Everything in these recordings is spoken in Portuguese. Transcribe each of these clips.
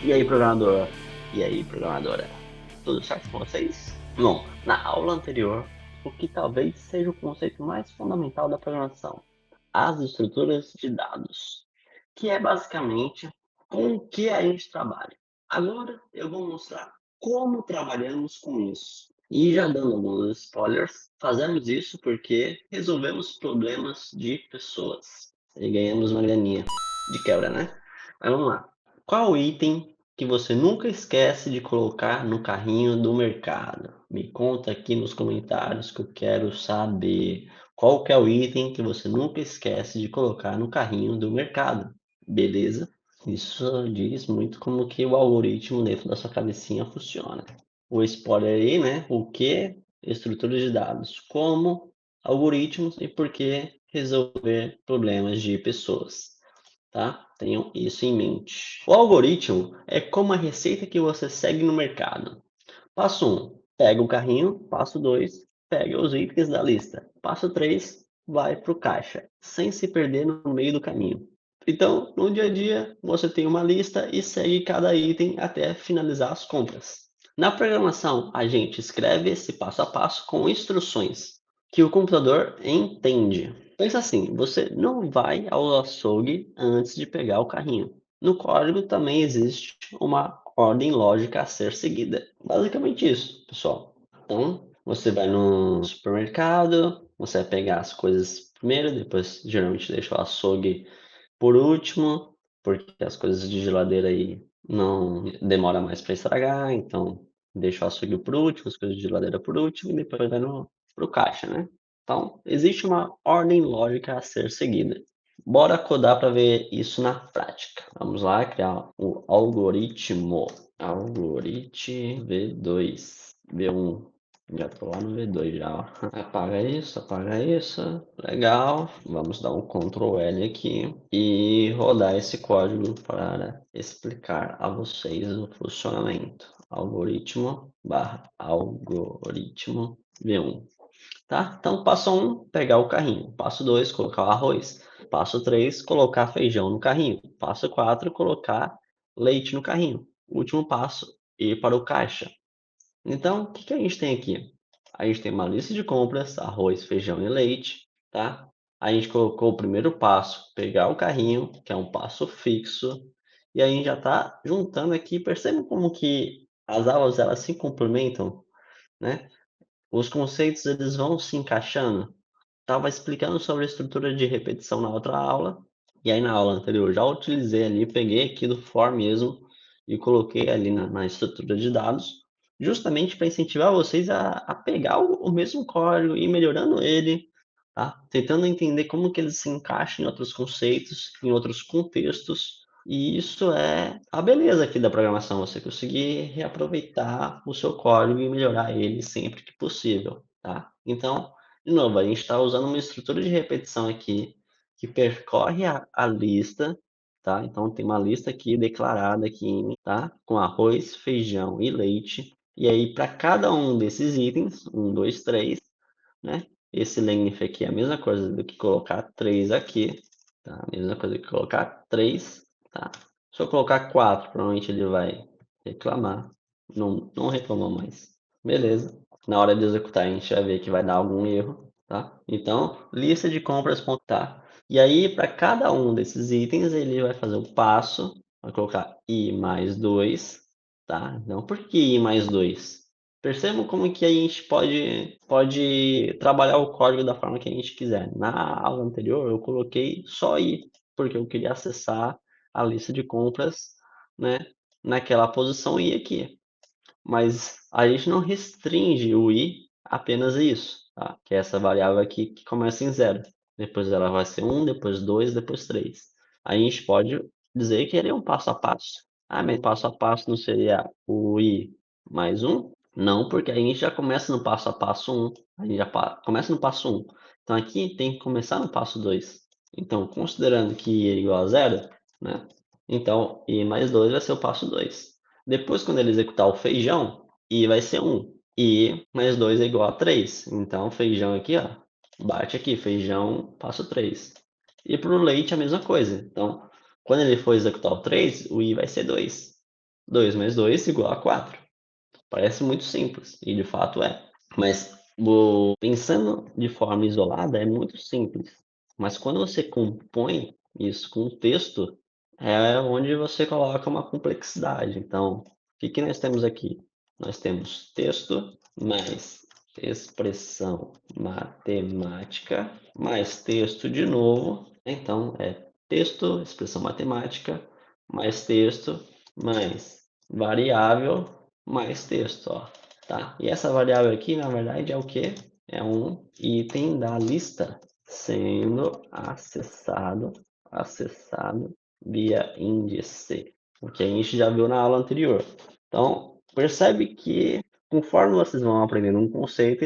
E aí, programador? E aí, programadora? Tudo certo com vocês? Bom, na aula anterior, o que talvez seja o conceito mais fundamental da programação, as estruturas de dados, que é basicamente com o que a gente trabalha. Agora eu vou mostrar como trabalhamos com isso. E já dando alguns spoilers, fazemos isso porque resolvemos problemas de pessoas e ganhamos uma graninha de quebra, né? Mas vamos lá. Qual item que você nunca esquece de colocar no carrinho do mercado? Me conta aqui nos comentários que eu quero saber. Qual que é o item que você nunca esquece de colocar no carrinho do mercado? Beleza? Isso diz muito como que o algoritmo dentro da sua cabecinha funciona. O spoiler aí, né? O que? Estrutura de dados. Como? Algoritmos e por que resolver problemas de pessoas, tá? Tenham isso em mente. O algoritmo é como a receita que você segue no mercado. Passo 1, pega o carrinho. Passo 2, pega os itens da lista. Passo 3, vai para o caixa, sem se perder no meio do caminho. Então, no dia a dia, você tem uma lista e segue cada item até finalizar as compras. Na programação, a gente escreve esse passo a passo com instruções que o computador entende. Pensa assim, você não vai ao açougue antes de pegar o carrinho. No código também existe uma ordem lógica a ser seguida. Basicamente isso, pessoal. Então, você vai no supermercado, você vai pegar as coisas primeiro, depois geralmente deixa o açougue por último, porque as coisas de geladeira aí não demora mais para estragar, então deixa o açougue por último, as coisas de geladeira por último e depois vai no pro caixa, né? Então, existe uma ordem lógica a ser seguida. Bora codar para ver isso na prática. Vamos lá, criar o algoritmo. Algoritmo V2, V1. Já tô lá no V2 já, ó. Apaga isso, apaga isso. Legal. Vamos dar um Ctrl L aqui e rodar esse código para explicar a vocês o funcionamento. Algoritmo barra algoritmo V1. Tá? Então, passo 1, pegar o carrinho. Passo 2, colocar o arroz. Passo 3, colocar feijão no carrinho. Passo 4, colocar leite no carrinho. Último passo, ir para o caixa. Então, o que que a gente tem aqui? A gente tem uma lista de compras, arroz, feijão e leite, tá? A gente colocou o primeiro passo, pegar o carrinho, que é um passo fixo, e a gente já está juntando aqui. Percebe como que as aulas elas se complementam, né? Os conceitos eles vão se encaixando. Estava explicando sobre a estrutura de repetição na outra aula, e aí na aula anterior já utilizei ali, peguei aqui do for mesmo e coloquei ali na estrutura de dados, justamente para incentivar vocês a pegar o mesmo código e ir melhorando ele, tá? Tentando entender como que eles se encaixam em outros conceitos, em outros contextos, e isso é a beleza aqui da programação, você conseguir reaproveitar o seu código e melhorar ele sempre que possível, tá? Então, de novo, a gente está usando uma estrutura de repetição aqui que percorre a lista, tá? Então tem uma lista aqui declarada aqui, tá? Com arroz, feijão e leite. E aí para cada um desses itens, um, dois, três, né? Esse length aqui é a mesma coisa do que colocar 3 aqui, tá? A mesma coisa que colocar 3, tá? Se eu colocar 4, provavelmente ele vai reclamar. Não reclamou mais. Beleza. Na hora de executar, a gente vai ver que vai dar algum erro, tá? Então, lista de compras, tá? E aí, para cada um desses itens, ele vai fazer o passo, vai colocar i mais 2, tá? Então, por que i mais 2? Percebam como que a gente pode trabalhar o código da forma que a gente quiser. Na aula anterior, eu coloquei só i, porque eu queria acessar a lista de compras, né, naquela posição i aqui. Mas a gente não restringe o i apenas a isso, tá? Que é essa variável aqui que começa em zero. Depois ela vai ser 1, depois 2, depois 3. A gente pode dizer que ele é um passo a passo. Ah, mas passo a passo não seria o i mais 1? Não, porque a gente já começa no passo a passo 1. A gente já começa no passo 1. Então aqui tem que começar no passo 2. Então, considerando que i é igual a zero, né? Então, i mais 2 vai ser o passo 2. Depois, quando ele executar o feijão, i vai ser 1. I mais 2 é igual a 3. Então, feijão aqui, ó, bate aqui, feijão, passo 3. E para o leite, a mesma coisa. Então, quando ele for executar o 3, o i vai ser 2. 2 mais 2 igual a 4. Parece muito simples, e de fato é. Mas pensando de forma isolada é muito simples. Mas quando você compõe isso com texto, é onde você coloca uma complexidade. Então, o que que nós temos aqui? Nós temos texto mais expressão matemática mais texto de novo. Então, é texto, expressão matemática, mais texto, mais variável, mais texto, ó, tá? E essa variável aqui, na verdade, é o quê? É um item da lista sendo acessado via índice, o que a gente já viu na aula anterior. Então, percebe que conforme vocês vão aprendendo um conceito,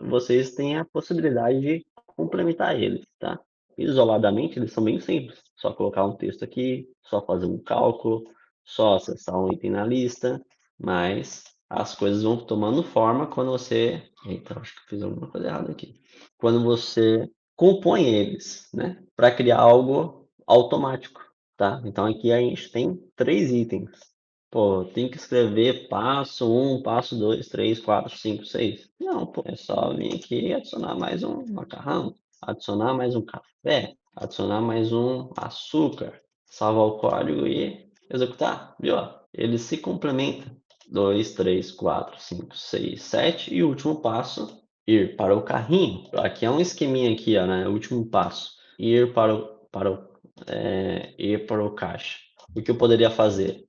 vocês têm a possibilidade de complementar ele, tá? Isoladamente, eles são bem simples. Só colocar um texto aqui, só fazer um cálculo, só acessar um item na lista, mas as coisas vão tomando forma quando você. Eita, acho que fiz alguma coisa errada aqui. Quando você compõe eles, né? Para criar algo automático, tá? Então aqui a gente tem 3 itens. Pô, tem que escrever passo um, passo 2, 3, 4, 5, 6. Não, pô, é só vir aqui e adicionar mais um macarrão, adicionar mais um café, adicionar mais um açúcar, salvar o código e executar, viu? Ele se complementa. 2, 3, 4, 5, 6, 7 e o último passo, ir para o carrinho. Aqui é um esqueminha aqui, ó, né? O último passo, ir para o caixa. O que eu poderia fazer?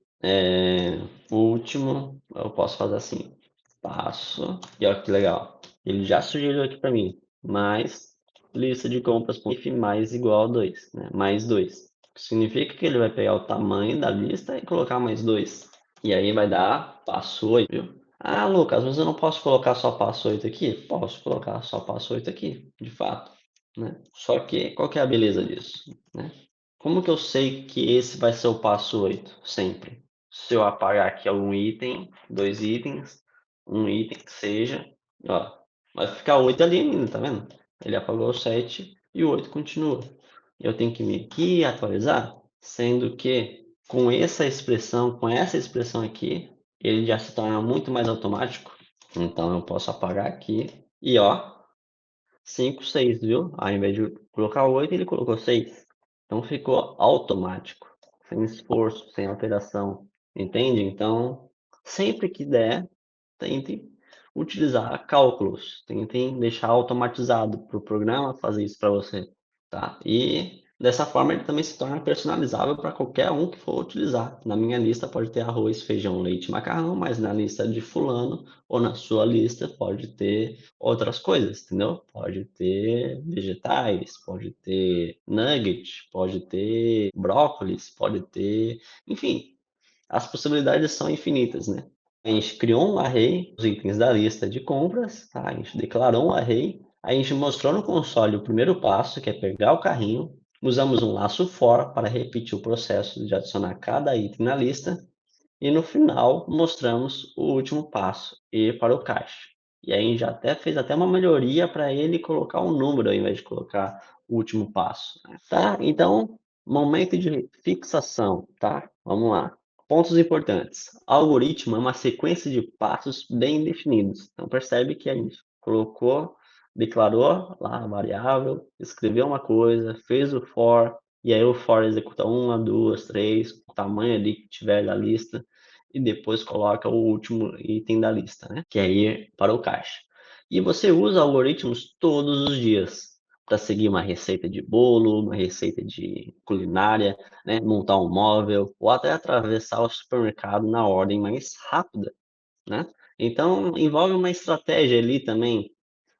O último, eu posso fazer assim, passo, e olha que legal. Ele já sugeriu aqui para mim, mais lista de compras if mais igual a 2, né? Mais 2. Significa que ele vai pegar o tamanho da lista e colocar mais 2. E aí vai dar passo 8, viu? Ah, Lucas, mas eu não posso colocar só passo 8 aqui? Posso colocar só passo 8 aqui, de fato, né? Só que qual que é a beleza disso, né? Como que eu sei que esse vai ser o passo 8 sempre? Se eu apagar aqui algum item, 2 itens, um item que seja, ó, vai ficar 8 ali ainda, tá vendo? Ele apagou o 7 e o 8 continua. Eu tenho que vir aqui e atualizar, sendo que com essa expressão aqui, ele já se torna muito mais automático. Então eu posso apagar aqui e ó, 5, 6, viu? Ao invés de colocar 8, ele colocou 6. Então ficou automático, sem esforço, sem alteração. Entende? Então, sempre que der, tentem utilizar cálculos, tentem deixar automatizado para o programa fazer isso para você, tá? E dessa forma ele também se torna personalizável para qualquer um que for utilizar. Na minha lista pode ter arroz, feijão, leite e macarrão, mas na lista de fulano ou na sua lista pode ter outras coisas, entendeu? Pode ter vegetais, pode ter nugget, pode ter brócolis, pode ter, enfim, as possibilidades são infinitas, né? A gente criou um array, os itens da lista de compras, tá? A gente declarou um array, a gente mostrou no console o primeiro passo, que é pegar o carrinho, usamos um laço for para repetir o processo de adicionar cada item na lista, e no final mostramos o último passo, ir para o caixa. E aí a gente já até fez até uma melhoria para ele colocar um número ao invés de colocar o último passo, né? Tá? Então, momento de fixação, tá? Vamos lá. Pontos importantes. Algoritmo é uma sequência de passos bem definidos. Então percebe que a gente colocou, declarou lá a variável, escreveu uma coisa, fez o for, e aí o for executa uma, duas, três, o tamanho ali que tiver da lista, e depois coloca o último item da lista, né? Que é ir para o caixa. E você usa algoritmos todos os dias para seguir uma receita de bolo, uma receita de culinária, né? Montar um móvel ou até atravessar o supermercado na ordem mais rápida, né? Então envolve uma estratégia ali também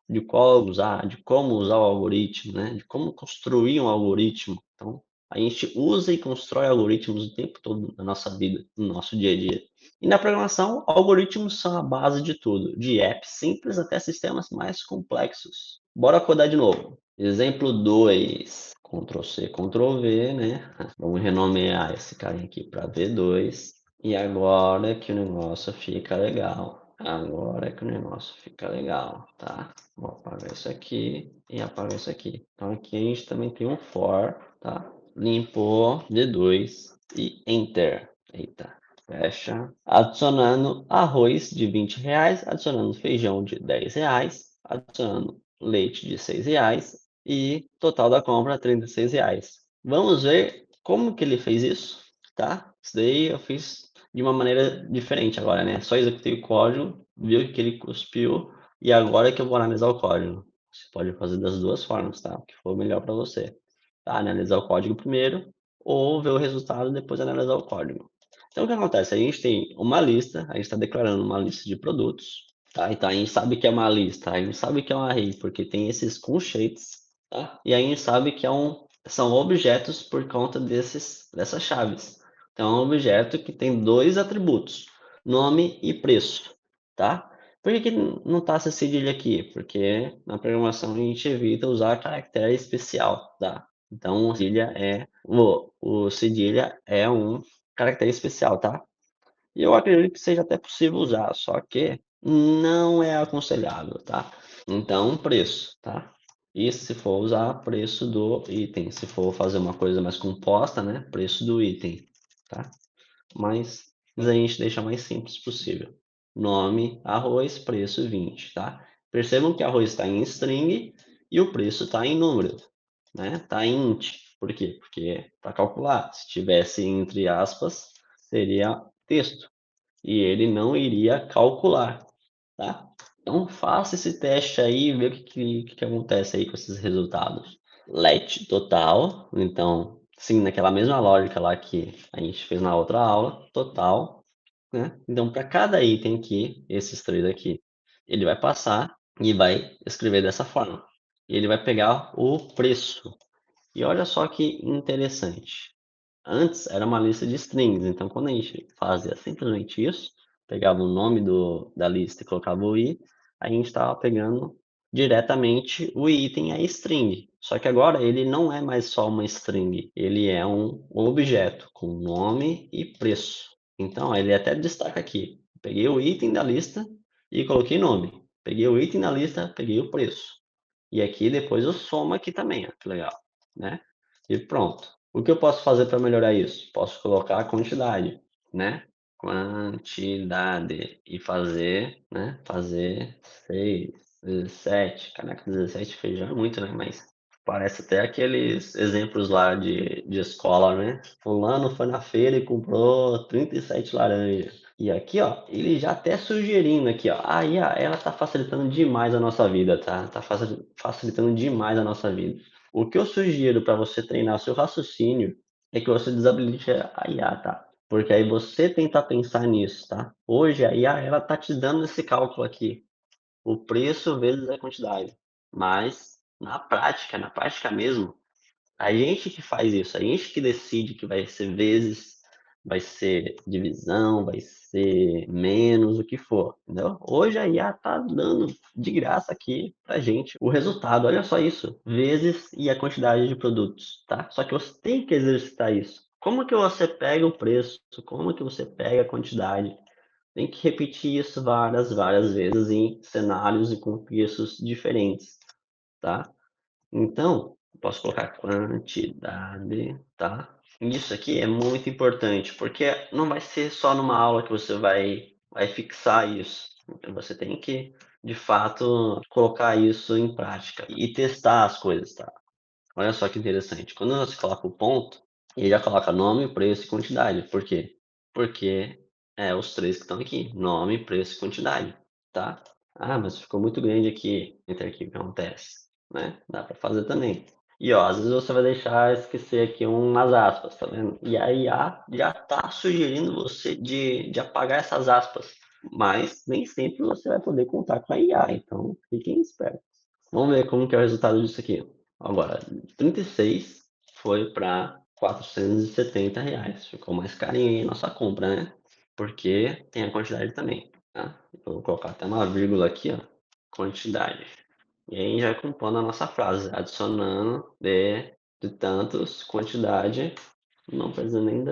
de qual usar, de como usar o algoritmo, né? De como construir um algoritmo. Então, a gente usa e constrói algoritmos o tempo todo na nossa vida, no nosso dia a dia. E na programação, algoritmos são a base de tudo, de apps simples até sistemas mais complexos. Bora codar de novo. Exemplo 2, Ctrl C, Ctrl V, né? Vamos renomear esse carinha aqui para V2. E agora que o negócio fica legal. Agora que o negócio fica legal, tá? Vou apagar isso aqui e apagar isso aqui. Então aqui a gente também tem um for, tá? Limpou D2 e Enter. Eita. fecha, adicionando arroz de R$ 20, adicionando feijão de R$ 10, adicionando leite de R$ 6 e total da compra R$ 36. Vamos ver como que ele fez isso, tá? Isso daí eu fiz de uma maneira diferente agora, né? Só executei o código, viu que ele cuspiu e agora que eu vou analisar o código. Você pode fazer das duas formas, tá? O que for melhor para você. Tá? Analisar o código primeiro ou ver o resultado e depois analisar o código. Então, o que acontece? A gente tem uma lista, a gente está declarando uma lista de produtos, tá? Então, a gente sabe que é uma lista, a gente sabe que é um array, porque tem esses constraints, tá? E a gente sabe que são objetos por conta dessas chaves. Então, é um objeto que tem dois atributos, nome e preço, tá? Por que não está essa cedilha aqui? Porque na programação a gente evita usar caractere especial, tá? Então, o cedilha é um caractere especial, tá? E eu acredito que seja até possível usar, só que não é aconselhável, tá? Então, preço, tá? E se for usar preço do item, se for fazer uma coisa mais composta, né? Preço do item, tá? Mas a gente deixa mais simples possível. Nome, arroz, preço 20, tá? Percebam que arroz está em string e o preço está em número, né? Está em int. Por quê? Porque para calcular, se tivesse entre aspas, seria texto e ele não iria calcular, tá? Então faça esse teste aí e vê o que acontece aí com esses resultados. Let total, então, sim, naquela mesma lógica lá que a gente fez na outra aula, total, né? Então, para cada item aqui, esses três aqui, ele vai passar e vai escrever dessa forma. E ele vai pegar o preço. E olha só que interessante. Antes era uma lista de strings, então quando a gente fazia simplesmente isso, pegava o nome da lista e colocava o i, a gente estava pegando diretamente o item a string. Só que agora ele não é mais só uma string, ele é um objeto com nome e preço. Então ele até destaca aqui, peguei o item da lista e coloquei nome. Peguei o item da lista, peguei o preço. E aqui depois eu somo aqui também, ó, que legal, né? E pronto. O que eu posso fazer para melhorar isso? Posso colocar a quantidade, né? Quantidade e fazer, né? Fazer 6, 17. Caraca, 17 feijão é muito, né? Mas parece até aqueles exemplos lá de escola, né? Fulano foi na feira e comprou 37 laranjas. E aqui, ó, ele já até sugerindo aqui, ó, a IA, ela tá facilitando demais a nossa vida, tá? Tá facilitando demais a nossa vida. O que eu sugiro para você treinar seu raciocínio é que você desabilite a IA, tá? Porque aí você tenta pensar nisso, tá? Hoje a IA, ela tá te dando esse cálculo aqui, o preço vezes a quantidade. Mas na prática mesmo, a gente que faz isso, a gente que decide que vai ser vezes, vai ser divisão, vai ser menos, o que for, entendeu? Hoje a IA tá dando de graça aqui pra gente o resultado. Olha só isso, vezes e a quantidade de produtos, tá? Só que você tem que exercitar isso. Como que você pega o preço? Como que você pega a quantidade? Tem que repetir isso várias vezes em cenários e contextos diferentes, tá? Então, posso colocar quantidade, tá? Isso aqui é muito importante, porque não vai ser só numa aula que você vai fixar isso. Então, você tem que, de fato, colocar isso em prática e testar as coisas, tá? Olha só que interessante. Quando você coloca o ponto, ele já coloca nome, preço e quantidade. Por quê? Porque é os três que estão aqui: nome, preço e quantidade, tá? Ah, mas ficou muito grande aqui entre aqui o que acontece, né? Dá para fazer também. E ó, às vezes você vai deixar esquecer aqui umas aspas, tá vendo? E a IA já tá sugerindo você de apagar essas aspas. Mas nem sempre você vai poder contar com a IA, então fiquem espertos. Vamos ver como que é o resultado disso aqui. Agora, 36 foi para R$ 470. Ficou mais carinho aí a nossa compra, né? Porque tem a quantidade também, tá? Eu vou colocar até uma vírgula aqui, ó. Quantidade. E aí já compondo a nossa frase, adicionando de tantos, quantidade, não precisa nem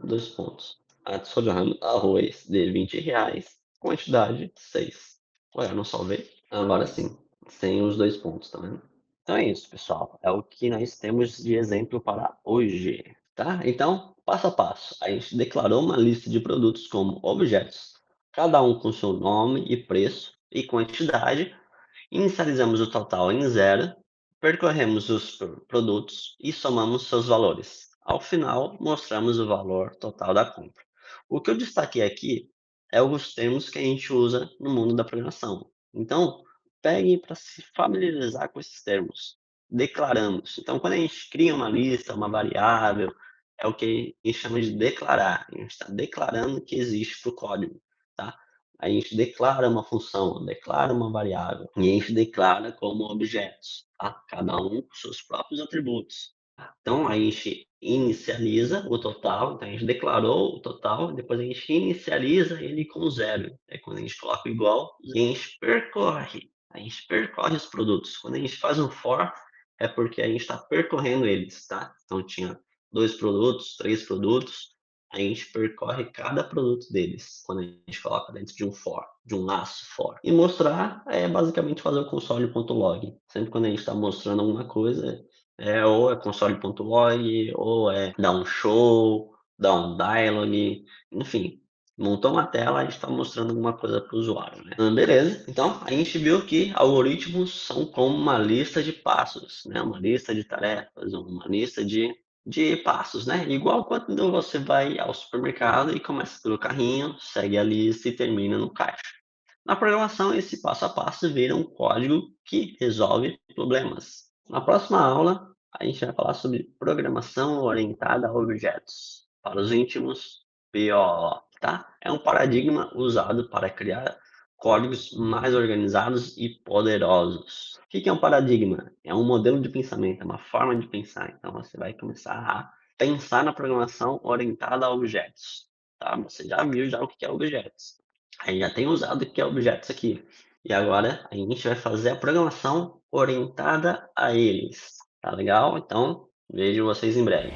dois pontos. Adicionando arroz de R$ 20, quantidade 6. Ué, eu não salvei? Agora sim, sem os dois pontos, tá vendo? Então é isso, pessoal. É o que nós temos de exemplo para hoje. tá? Então, passo a passo, a gente declarou uma lista de produtos como objetos, cada um com seu nome e preço e quantidade. Inicializamos o total em zero, percorremos os produtos e somamos seus valores. Ao final, mostramos o valor total da compra. O que eu destaquei aqui é os termos que a gente usa no mundo da programação. Então, pegue para se familiarizar com esses termos. Declaramos. Então, quando a gente cria uma lista, uma variável, é o que a gente chama de declarar. A gente está declarando que existe para o código, tá? A gente declara uma função, declara uma variável, e a gente declara como objetos, tá? Cada um com seus próprios atributos. Então, a gente inicializa o total, então a gente declarou o total, depois a gente inicializa ele com zero. É quando a gente coloca o igual e a gente percorre os produtos. Quando a gente faz um for, é porque a gente está percorrendo eles, tá? Então, tinha dois produtos, três produtos, a gente percorre cada produto deles, quando a gente coloca dentro de um for, de um laço for. E mostrar é basicamente fazer o console.log. Sempre quando a gente está mostrando alguma coisa, ou é console.log, ou é dar um show, dar um dialog, enfim. Montou uma tela, a gente está mostrando alguma coisa para o usuário, né? Beleza, então a gente viu que algoritmos são como uma lista de passos, né? Uma lista de tarefas, uma lista de passos, né? Igual quando você vai ao supermercado e começa pelo carrinho, segue a lista e termina no caixa. Na programação, esse passo a passo vira um código que resolve problemas. Na próxima aula, a gente vai falar sobre programação orientada a objetos. Para os íntimos, POO, tá? É um paradigma usado para criar códigos mais organizados e poderosos. O que é um paradigma? É um modelo de pensamento, é uma forma de pensar. Então, você vai começar a pensar na programação orientada a objetos, tá? Você já viu já o que é objetos. Aí já tem usado o que é objetos aqui. E agora a gente vai fazer a programação orientada a eles. Tá legal? Então, vejo vocês em breve.